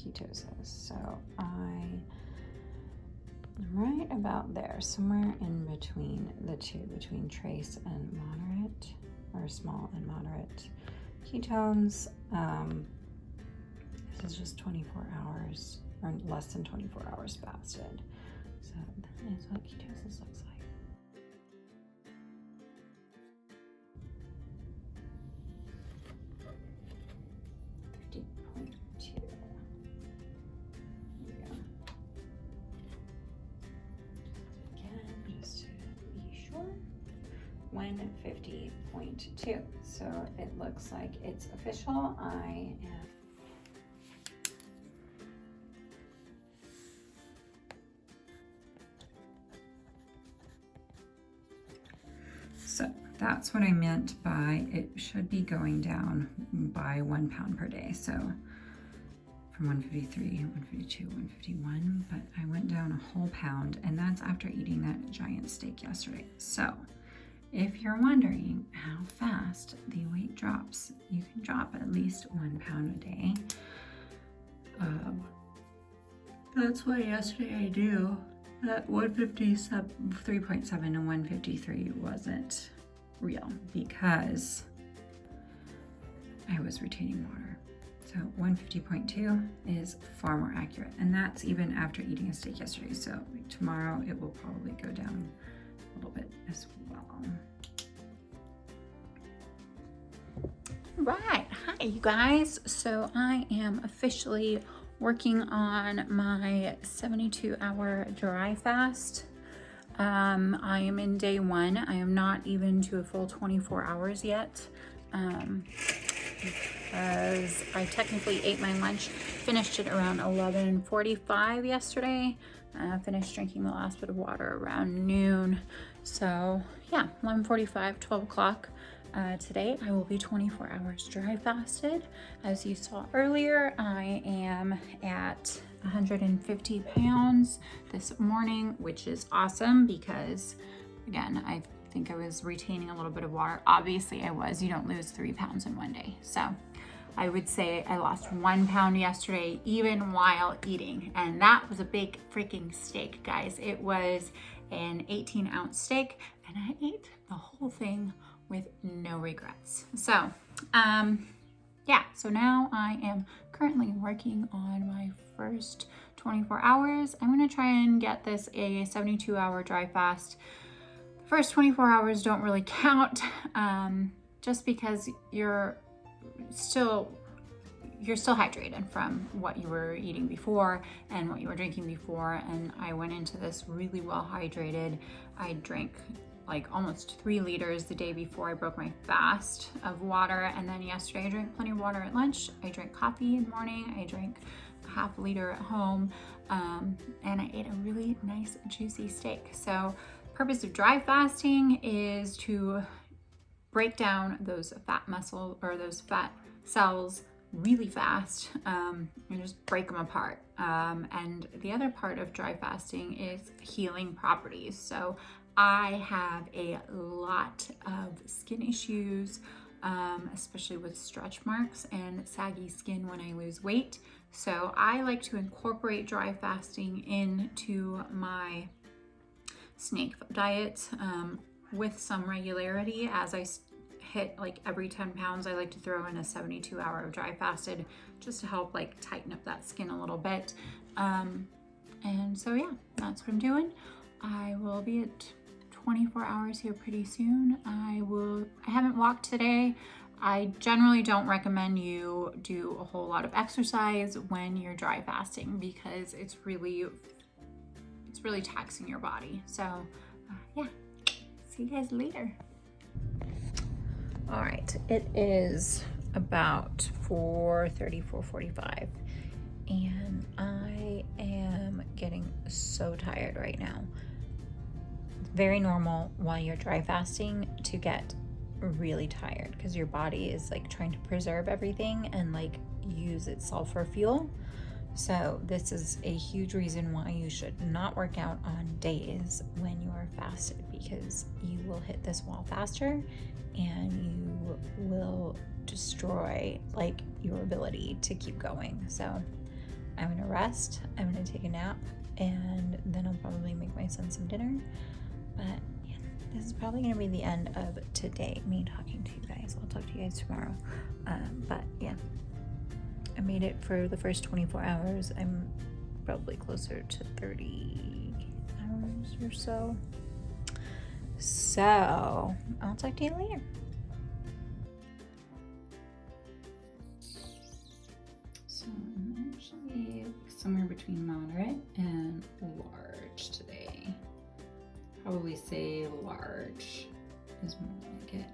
ketosis. So I'm right about there, somewhere in between the two, between trace and moderate, or small and moderate ketones. This is just 24 hours, or less than 24 hours fasted. So that is what ketosis looks like. Again, just to be sure. 150.2. So it looks like it's official. I am so that's what I meant by it should be going down by 1 pound per day. So from 153, 152, 151, but I went down a whole pound, and that's after eating that giant steak yesterday. So if you're wondering how fast the weight drops, you can drop at least 1 pound a day. That's why yesterday I do. That 153.7 and 153 wasn't real because I was retaining water. So 150.2 is far more accurate, and that's even after eating a steak yesterday. So tomorrow it will probably go down a little bit as well. Right, hi you guys. So I am officially working on my 72-hour dry fast. I am in day 1. I am not even to a full 24 hours yet. Because I technically ate my lunch, finished it around 11:45 yesterday. Finished drinking the last bit of water around noon. So yeah, 11:45, 12 o'clock. Today I will be 24 hours dry fasted. As you saw earlier, I am at 150 pounds this morning, which is awesome because, again, I think I was retaining a little bit of water. Obviously I was. You don't lose 3 pounds in one day. So I would say I lost 1 pound yesterday, even while eating. And that was a big freaking steak, guys. It was an 18-ounce steak, and I ate the whole thing with no regrets. So, yeah, so now I am currently working on my first 24 hours. I'm gonna try and get this a 72-hour dry fast. The first 24 hours don't really count, just because you're still hydrated from what you were eating before and what you were drinking before. And I went into this really well hydrated. I drank like almost 3 liters the day before I broke my fast of water. And then yesterday I drank plenty of water at lunch. I drank coffee in the morning. I drank a half liter at home. And I ate a really nice juicy steak. So purpose of dry fasting is to break down those fat muscle or those fat cells really fast, and just break them apart. And the other part of dry fasting is healing properties. So I have a lot of skin issues, especially with stretch marks and saggy skin when I lose weight. So I like to incorporate dry fasting into my snake diet with some regularity. As I hit like every 10 pounds, I like to throw in a 72-hour dry fasted just to help like tighten up that skin a little bit. And so yeah, that's what I'm doing. I will be at 24 hours here pretty soon. I haven't walked today. I generally don't recommend you do a whole lot of exercise when you're dry fasting because it's really taxing your body. So yeah, see you guys later. All right, it is about 4:30, 4:45, and I am getting so tired right now. It's very normal while you're dry fasting to get really tired because your body is like trying to preserve everything and like use itself for fuel. So this is a huge reason why you should not work out on days when you are fasted, because you will hit this wall faster and you will destroy like your ability to keep going. So rest. I'm gonna take a nap, and then I'll probably make my son some dinner. But yeah, this is probably gonna be the end of today, me talking to you guys. I'll talk to you guys tomorrow. But yeah, I made it for the first 24 hours. I'm probably closer to 30 hours or so. So I'll talk to you later. So I'm actually somewhere between moderate and large today. Probably say large is more like it.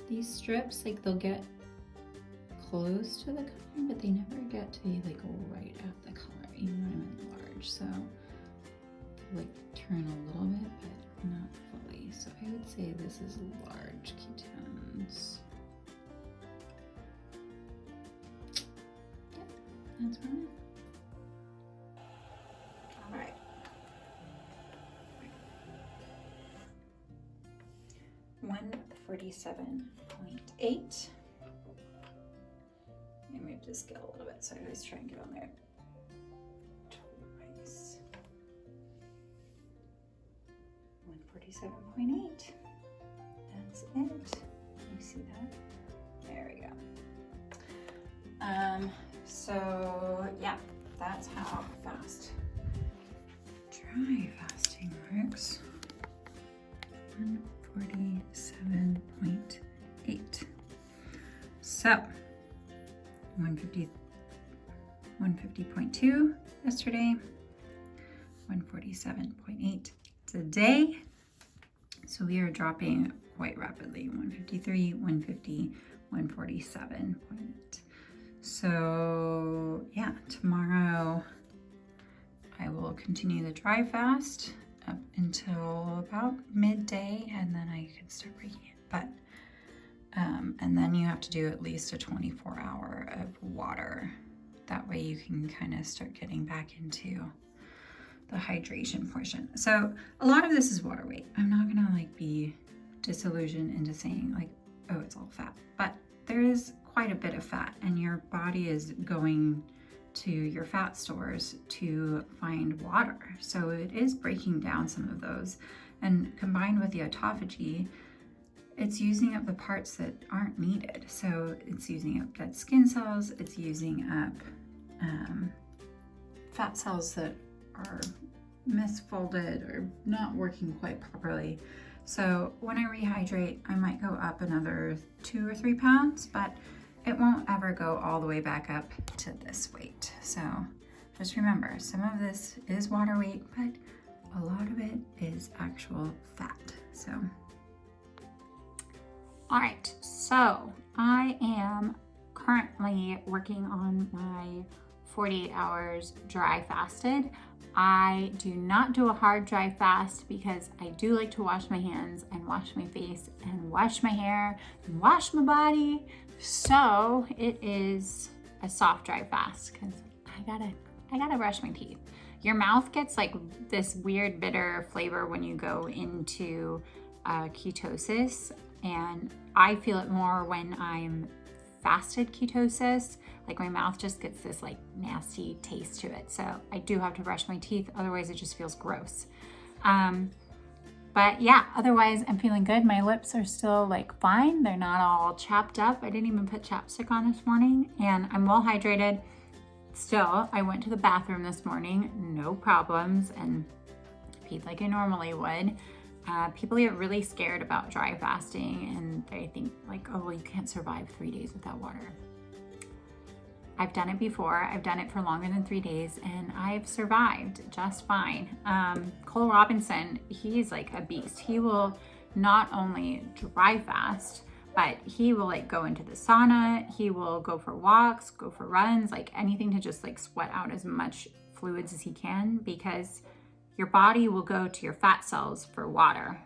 These strips, like they'll get close to the color, but they never get to be like right at the color, even when I'm at large. So they'll like turn a little bit, but not fully. So I would say this is large ketones. That's where I'm at. All right. 147.8. Let me move the scale a little bit so I always try and get on there twice. 147.8. That's it. You see that? There we go. So yeah, that's how fast dry fasting works. 147.8. So 150.2 yesterday, 147.8 today. So we are dropping quite rapidly. 153, 150, 147.8. So yeah, tomorrow I will continue the dry fast up until about midday, and then I can start breaking it. But and then you have to do at least a 24-hour of water. That way you can kind of start getting back into the hydration portion. So a lot of this is water weight. I'm not gonna like be disillusioned into saying like, oh, it's all fat, but there is quite a bit of fat, and your body is going to your fat stores to find water. So it is breaking down some of those, and combined with the autophagy, it's using up the parts that aren't needed. So it's using up dead skin cells, it's using up fat cells that are misfolded or not working quite properly. So when I rehydrate, I might go up another 2 or 3 pounds, but it won't ever go all the way back up to this weight. So just remember, some of this is water weight, but a lot of it is actual fat. So. All right, so I am currently working on my 48 hours dry fasted. I do not do a hard dry fast because I do like to wash my hands and wash my face and wash my hair and wash my body. So it is a soft dry fast because I gotta brush my teeth. Your mouth gets like this weird bitter flavor when you go into ketosis, and I feel it more when I'm fasted ketosis. Like my mouth just gets this like nasty taste to it. So I do have to brush my teeth, otherwise it just feels gross. But yeah, otherwise I'm feeling good. My lips are still like fine. They're not all chapped up. I didn't even put chapstick on this morning, and I'm well hydrated. Still, I went to the bathroom this morning, no problems, and peed like I normally would. People get really scared about dry fasting, and they think like, oh, well, you can't survive 3 days without water. I've done it before. I've done it for longer than 3 days, and I've survived just fine. Cole Robinson, he's like a beast. He will not only dry fast, but he will like go into the sauna. He will go for walks, go for runs, like anything to just like sweat out as much fluids as he can, because your body will go to your fat cells for water.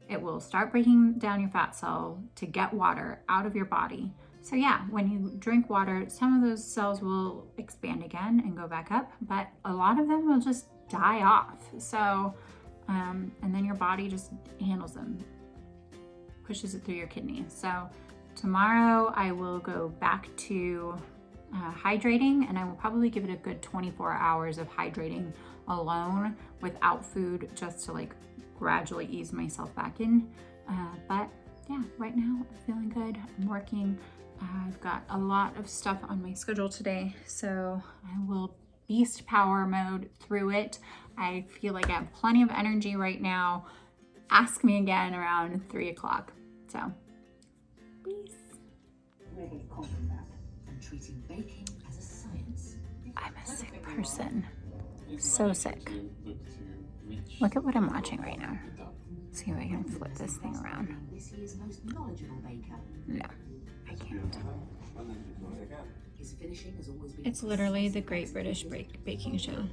It will start breaking down your fat cell to get water out of your body. So yeah, when you drink water, some of those cells will expand again and go back up, but a lot of them will just die off. So, and then your body just handles them, pushes it through your kidney. So tomorrow I will go back to hydrating, and I will probably give it a good 24 hours of hydrating alone without food, just to like gradually ease myself back in. But yeah, right now I'm feeling good. I'm working. I've got a lot of stuff on my schedule today, so I will beast power mode through it. I feel like I have plenty of energy right now. Ask me again around 3 o'clock. So, peace. I'm a sick person. So sick. Look at what I'm watching right now. See if I can flip this thing around. No, I can't. It's literally the Great British Baking Show.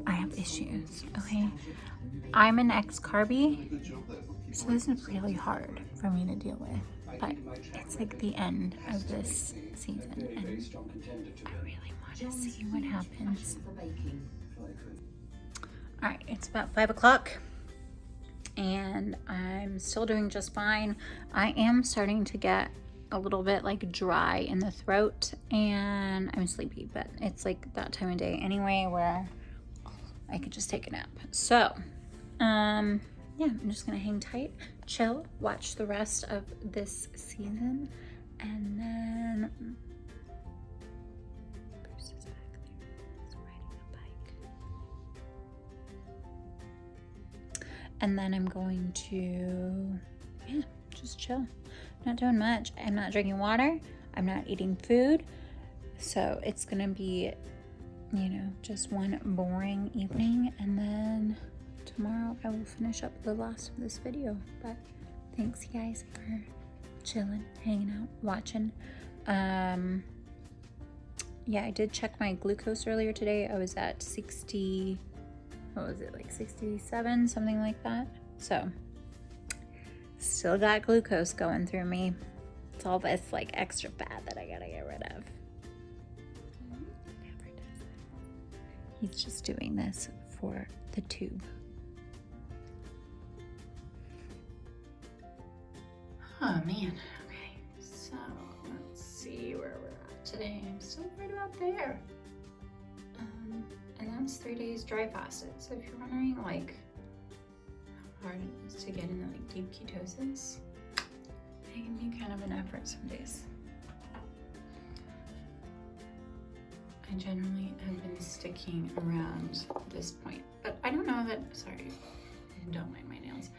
I have issues, okay? I'm an ex-carbie, so this is really hard for me to deal with. But it's like the end of this season, and I really want to see what happens. All right, it's about 5 o'clock and I'm still doing just fine. I am starting to get a little bit like dry in the throat and I'm sleepy, but it's like that time of day anyway where I could just take a nap. So, yeah, I'm just gonna hang tight, chill, watch the rest of this season, and then Bruce is back there. He's riding a bike. And then I'm going to, yeah, just chill. Not doing much. I'm not drinking water. I'm not eating food. So it's gonna be, you know, just one boring evening, and then tomorrow I will finish up the last of this video. But thanks you guys for chilling, hanging out, watching. Yeah, I did check my glucose earlier today. I was at 60, what was it, like 67, something like that. So still got glucose going through me. It's all this like extra fat that I gotta get rid of. Never does that. He's just doing this for the tube. Oh man, okay, so let's see where we're at today. I'm still right about there. And that's 3 days dry fasted. So if you're wondering like how hard it is to get into like deep ketosis, it can be kind of an effort some days. I generally have been sticking around this point, but I don't know that, sorry, don't mind my nails.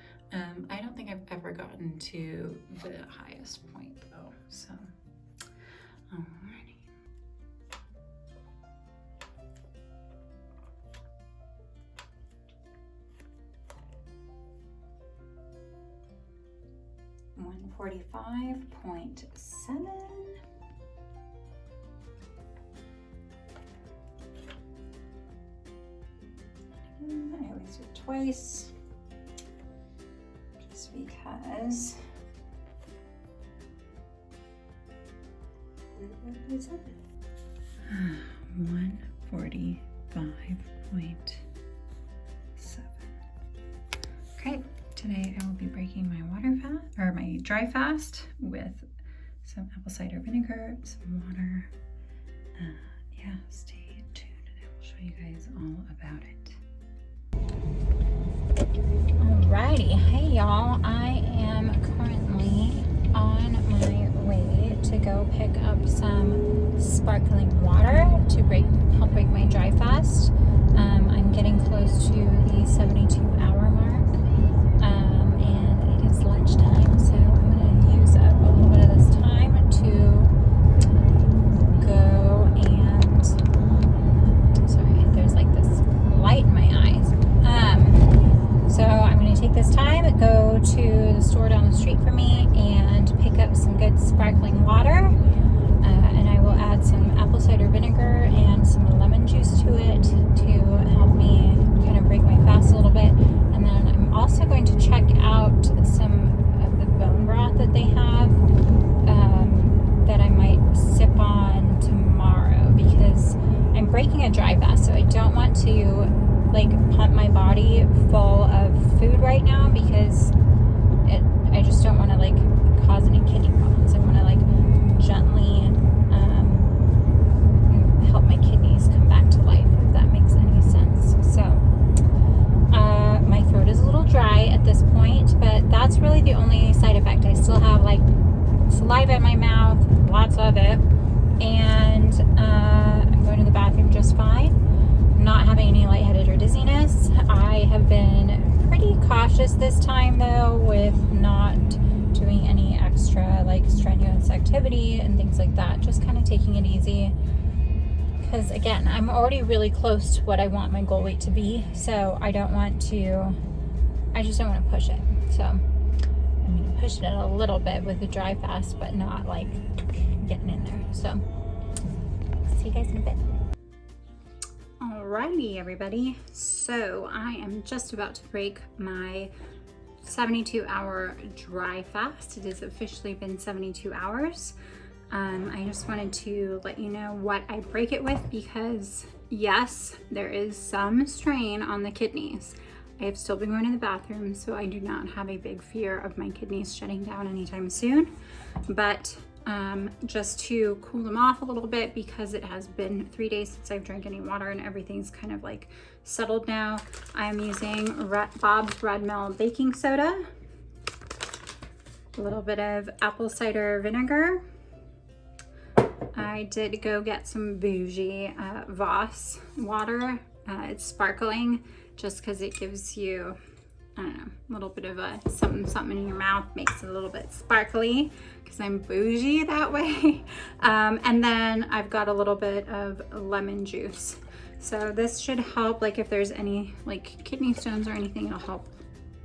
I don't think I've ever gotten to the highest point though, so, alrighty. $145.7. I always do it twice, just because. What is it? 145.7. Okay, today I will be breaking my water fast, or my dry fast, with some apple cider vinegar, some water. Yeah, stay tuned and I will show you guys all about it. Alrighty, hey y'all, I am currently on my way to go pick up some sparkling water to help break my dry fast. I'm getting close to the 72-hour mark, and it is lunchtime, so I'm going to use up a little bit of this time to go and, sorry, there's like this light in my eyes. So I'm going to take this time, go to the store down the street from me and pick up some good sparkling water, and I will add some apple cider vinegar and some lemon juice to it to help me kind of break my fast a little bit. And then I'm also going to check out some of the bone broth that they have that I might sip on tomorrow, because I'm breaking a dry fast, so I don't want to like pump my body full of food right now, because I just don't want to like cause any kidney problems. I want to like gently help my kidneys come back to life, if that makes any sense. So my throat is a little dry at this point, but that's really the only side effect. I still have like saliva in my mouth, lots of it, and I'm going to the bathroom just fine. Not having any lightheaded or dizziness. I have been pretty cautious this time though, with not doing any extra like strenuous activity and things like that. Just kind of taking it easy, because again, I'm already really close to what I want my goal weight to be, so I just don't want to push it. So I'm going to push it a little bit with the dry fast, but not like getting in there. So see you guys in a bit. Alrighty, everybody. So I am just about to break my 72-hour dry fast. It has officially been 72 hours. I just wanted to let you know what I break it with, because yes, there is some strain on the kidneys. I have still been going to the bathroom, so I do not have a big fear of my kidneys shutting down anytime soon. But just to cool them off a little bit, because it has been 3 days since I've drank any water and everything's kind of like settled now, I'm using Bob's Red Mill baking soda, a little bit of apple cider vinegar. I did go get some bougie Voss water. It's sparkling, just because it gives you, I don't know, a little bit of a something in your mouth, makes it a little bit sparkly, because I'm bougie that way. And then I've got a little bit of lemon juice. So this should help, like if there's any like kidney stones or anything, it'll help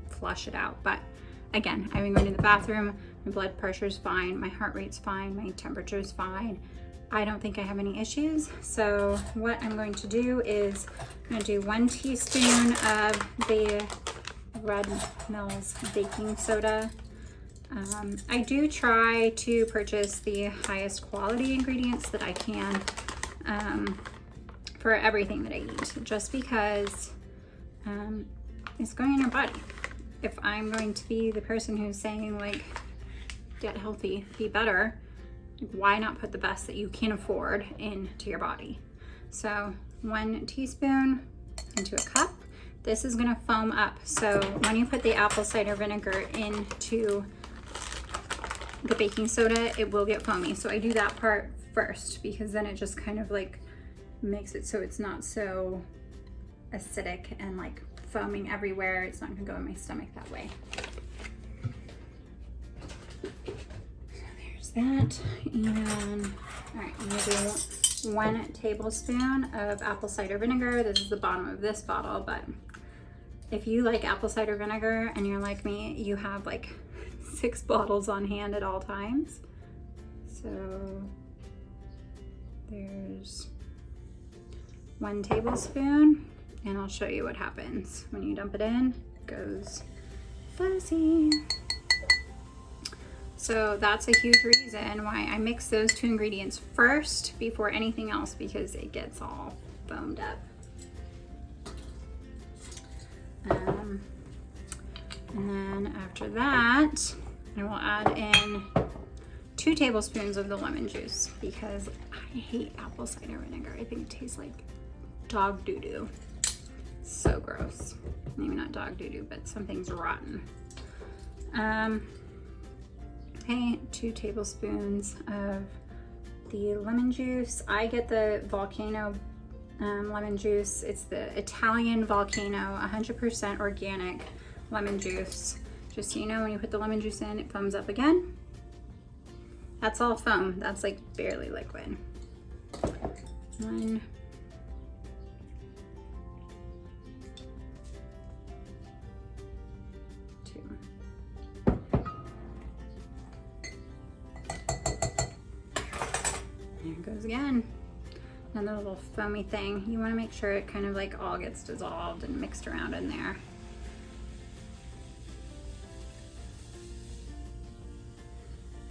flush it out. But again, I've been going to the bathroom, my blood pressure's fine, my heart rate's fine, my temperature's fine. I don't think I have any issues. So what I'm going to do is I'm going to do 1 teaspoon of the Red Mill's baking soda. I do try to purchase the highest quality ingredients that I can for everything that I eat, just because it's going in your body. If I'm going to be the person who's saying like, get healthy, be better, why not put the best that you can afford into your body? So 1 teaspoon into a cup. This is gonna foam up. So when you put the apple cider vinegar into the baking soda, it will get foamy. So I do that part first, because then it just kind of like makes it so it's not so acidic and like foaming everywhere. It's not gonna go in my stomach that way. That, and all right, I'm gonna do 1 tablespoon of apple cider vinegar. This is the bottom of this bottle, but if you like apple cider vinegar and you're like me, you have like 6 bottles on hand at all times. So there's 1 tablespoon, and I'll show you what happens when you dump it in. It goes fuzzy. So that's a huge reason why I mix those 2 ingredients first before anything else, because it gets all foamed up. And then after that, I will add in 2 tablespoons of the lemon juice, because I hate apple cider vinegar. I think it tastes like dog doo-doo. So gross. Maybe not dog doo-doo, but something's rotten. Okay, 2 tablespoons of the lemon juice. I get the Volcano lemon juice. It's the Italian Volcano, 100% organic lemon juice. Just so you know, when you put the lemon juice in, it foams up again. That's all foam. That's like barely liquid. 1. There it goes again. Another little foamy thing. You want to make sure it kind of like all gets dissolved and mixed around in there.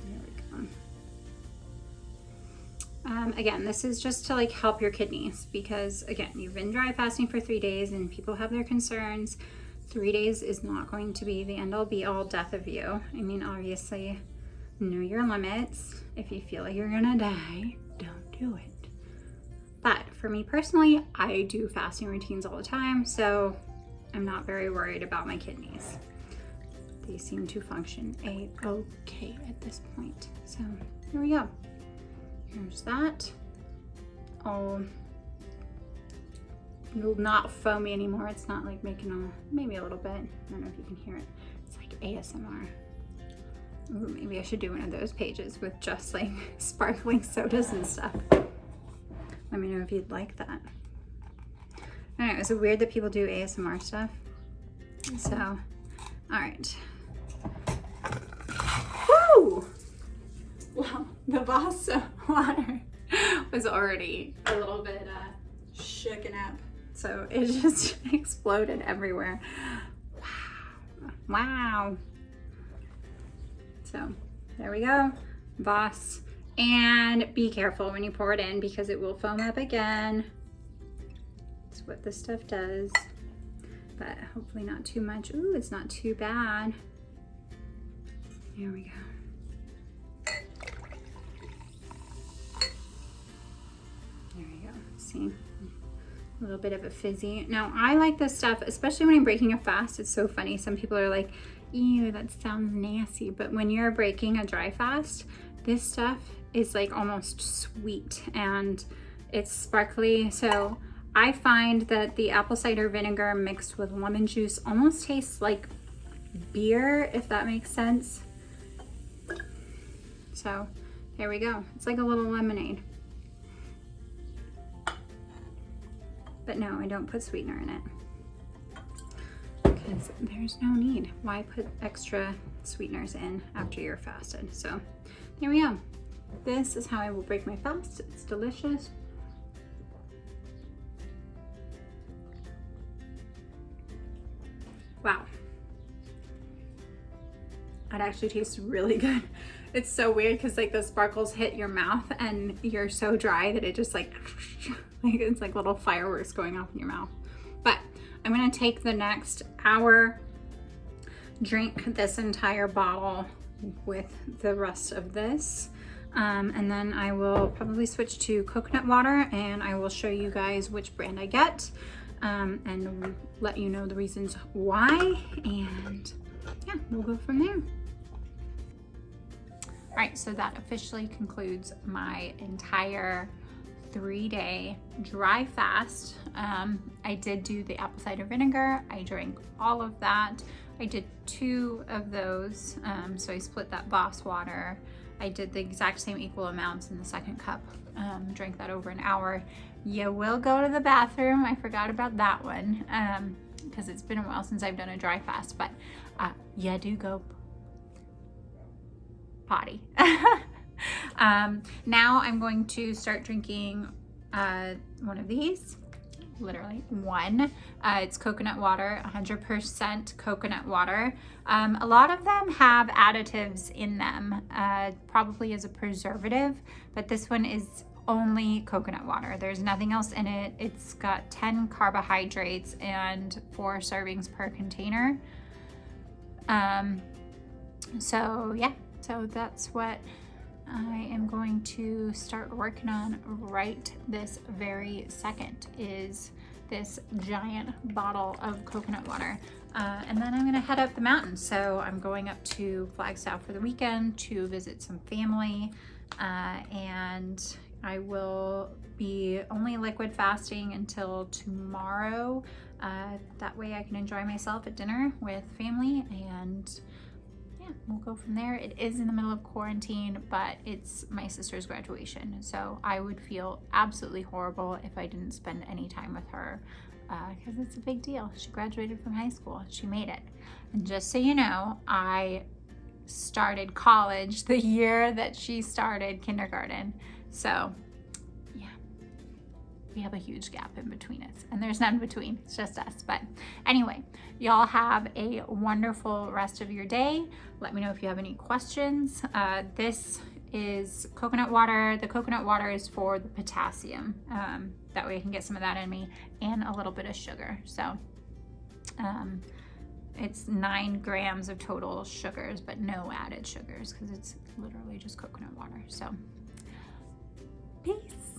There we go. Again, this is just to like help your kidneys, because again, you've been dry fasting for 3 days and people have their concerns. 3 days is not going to be the end all be all death of you. I mean, obviously know your limits. If you feel like you're gonna die, don't do it. But for me personally, I do fasting routines all the time, so I'm not very worried about my kidneys. They seem to function a-okay at this point. So here we go. Here's that. Oh, not foamy anymore. It's not like making maybe a little bit. I don't know if you can hear it. It's like ASMR. Ooh, maybe I should do one of those pages with just like sparkling sodas and stuff. Let me know if you'd like that. I don't know, is it weird that people do ASMR stuff? So, all right. Woo! Well, the Voss water was already a little bit shooken up. So it just exploded everywhere. Wow. Wow. So there we go, Voss. And be careful when you pour it in because it will foam up again. That's what this stuff does. But hopefully not too much. Ooh, it's not too bad. Here we go. There we go. See? A little bit of a fizzy. Now, I like this stuff, especially when I'm breaking a fast. It's so funny. Some people are like, ew, that sounds nasty. But when you're breaking a dry fast, this stuff is like almost sweet and it's sparkly. So I find that the apple cider vinegar mixed with lemon juice almost tastes like beer, if that makes sense. So there we go. It's like a little lemonade. But no, I don't put sweetener in it because there's no need. Why put extra sweeteners in after you're fasted? So there we go. This is how I will break my fast. It's delicious. Wow. It actually tastes really good. It's so weird because like the sparkles hit your mouth and you're so dry that it just like it's like little fireworks going off in your mouth. But I'm gonna take the next hour, drink this entire bottle with the rest of this. And then I will probably switch to coconut water and I will show you guys which brand I get and let you know the reasons why. And yeah, we'll go from there. All right, so that officially concludes my entire 3-day dry fast. I did do the apple cider vinegar. I drank all of that. I did 2 of those. So I split that Voss water. I did the exact same equal amounts in the second cup. Drank that over an hour. You will go to the bathroom. I forgot about that one because it's been a while since I've done a dry fast, but you do go potty. Now I'm going to start drinking one of these, literally one. It's coconut water, 100% coconut water. A lot of them have additives in them, probably as a preservative, but this one is only coconut water. There's nothing else in it. It's got 10 carbohydrates and 4 servings per container. So yeah, so that's what I am going to start working on right this very second, is this giant bottle of coconut water. And then I'm gonna head up the mountain. So I'm going up to Flagstaff for the weekend to visit some family, and I will be only liquid fasting until tomorrow. That way I can enjoy myself at dinner with family, and yeah, we'll go from there. It is in the middle of quarantine, but it's my sister's graduation. So I would feel absolutely horrible if I didn't spend any time with her, because it's a big deal. She graduated from high school. She made it. And just so you know, I started college the year that she started kindergarten. So yeah, we have a huge gap in between us, and there's none between, it's just us. But anyway, y'all have a wonderful rest of your day. Let me know if you have any questions. This is coconut water. The coconut water is for the potassium. That way I can get some of that in me, and a little bit of sugar. So it's 9 grams of total sugars, but no added sugars because it's literally just coconut water. So, peace.